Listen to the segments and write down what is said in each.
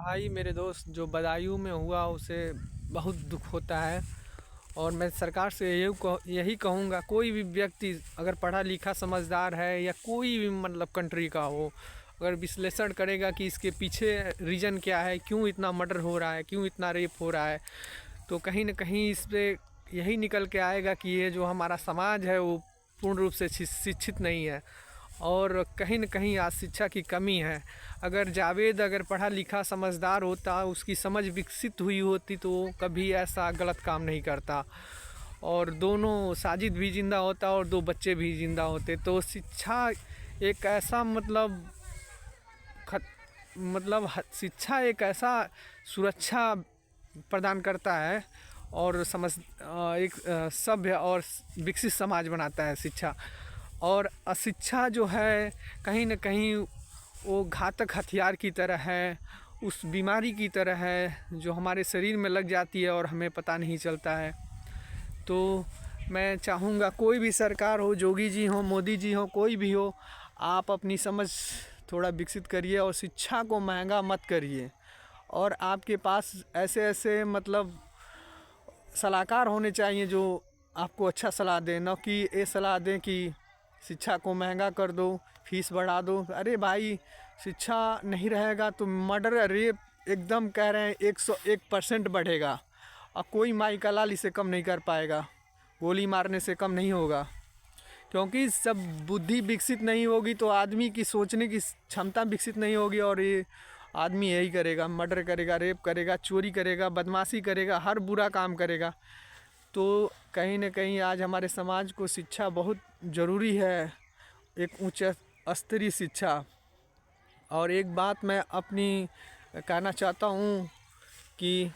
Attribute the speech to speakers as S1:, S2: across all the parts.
S1: भाई मेरे दोस्त जो बदायूं में हुआ उसे बहुत दुख होता है। और मैं सरकार से यही कहूँगा, कोई भी व्यक्ति अगर पढ़ा लिखा समझदार है या कोई भी मतलब कंट्री का हो, अगर विश्लेषण करेगा कि इसके पीछे रीज़न क्या है, क्यों इतना मर्डर हो रहा है, क्यों इतना रेप हो रहा है, तो कहीं ना कहीं इस पर यही निकल के आएगा कि ये जो हमारा समाज है वो पूर्ण रूप से शिक्षित नहीं है और कहीं न कहीं आज शिक्षा की कमी है। अगर जावेद अगर पढ़ा लिखा समझदार होता, उसकी समझ विकसित हुई होती तो कभी ऐसा गलत काम नहीं करता और दोनों साजिद भी ज़िंदा होता और दो बच्चे भी ज़िंदा होते। तो शिक्षा एक ऐसा शिक्षा एक ऐसा सुरक्षा प्रदान करता है और एक सभ्य और विकसित समाज बनाता है शिक्षा। और अशिक्षा जो है कहीं न कहीं वो घातक हथियार की तरह है, उस बीमारी की तरह है जो हमारे शरीर में लग जाती है और हमें पता नहीं चलता है। तो मैं चाहूँगा कोई भी सरकार हो, जोगी जी हो, मोदी जी हो, कोई भी हो, आप अपनी समझ थोड़ा विकसित करिए और शिक्षा को महंगा मत करिए। और आपके पास ऐसे ऐसे सलाहकार होने चाहिए जो आपको अच्छा सलाह दें, न कि ये सलाह दें कि शिक्षा को महंगा कर दो, फीस बढ़ा दो। अरे भाई, शिक्षा नहीं रहेगा तो मर्डर रेप एकदम कह रहे हैं 101% बढ़ेगा और कोई माई का लाल इसे कम नहीं कर पाएगा, गोली मारने से कम नहीं होगा। क्योंकि सब बुद्धि विकसित नहीं होगी तो आदमी की सोचने की क्षमता विकसित नहीं होगी और ये आदमी यही करेगा, मर्डर करेगा, रेप करेगा, चोरी करेगा, बदमाशी करेगा, हर बुरा काम करेगा। तो कहीं न कहीं आज हमारे समाज को शिक्षा बहुत ज़रूरी है, एक उच्च स्तरीय शिक्षा। और एक बात मैं अपनी कहना चाहता हूँ कि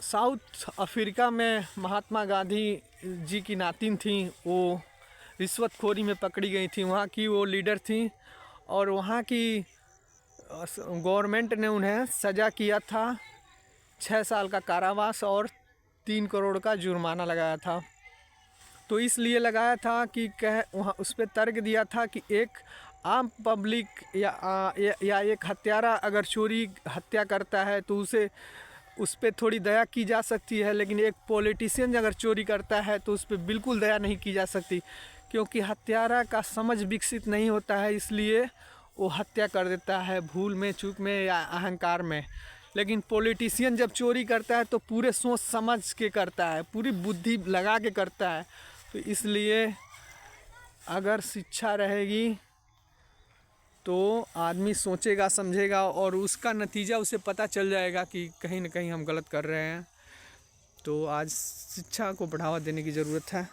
S1: साउथ अफ्रीका में महात्मा गांधी जी की नातिन थी, वो रिश्वतखोरी में पकड़ी गई थी। वहाँ की वो लीडर थी और वहाँ की गवर्नमेंट ने उन्हें सज़ा किया था 6 साल का कारावास और 3 करोड़ का जुर्माना लगाया था। तो इसलिए लगाया था कि वहाँ उस पर तर्क दिया था कि एक आम पब्लिक या एक हत्यारा अगर चोरी हत्या करता है तो उस पर थोड़ी दया की जा सकती है, लेकिन एक पॉलिटिशियन अगर चोरी करता है तो उस पर बिल्कुल दया नहीं की जा सकती, क्योंकि हत्यारा का समझ विकसित नहीं होता है, इसलिए वो हत्या कर देता है भूल में, चूक में या अहंकार में। लेकिन पॉलिटिशियन जब चोरी करता है तो पूरे सोच समझ के करता है, पूरी बुद्धि लगा के करता है। तो इसलिए अगर शिक्षा रहेगी तो आदमी सोचेगा, समझेगा और उसका नतीजा उसे पता चल जाएगा कि कहीं न कहीं हम गलत कर रहे हैं। तो आज शिक्षा को बढ़ावा देने की ज़रूरत है।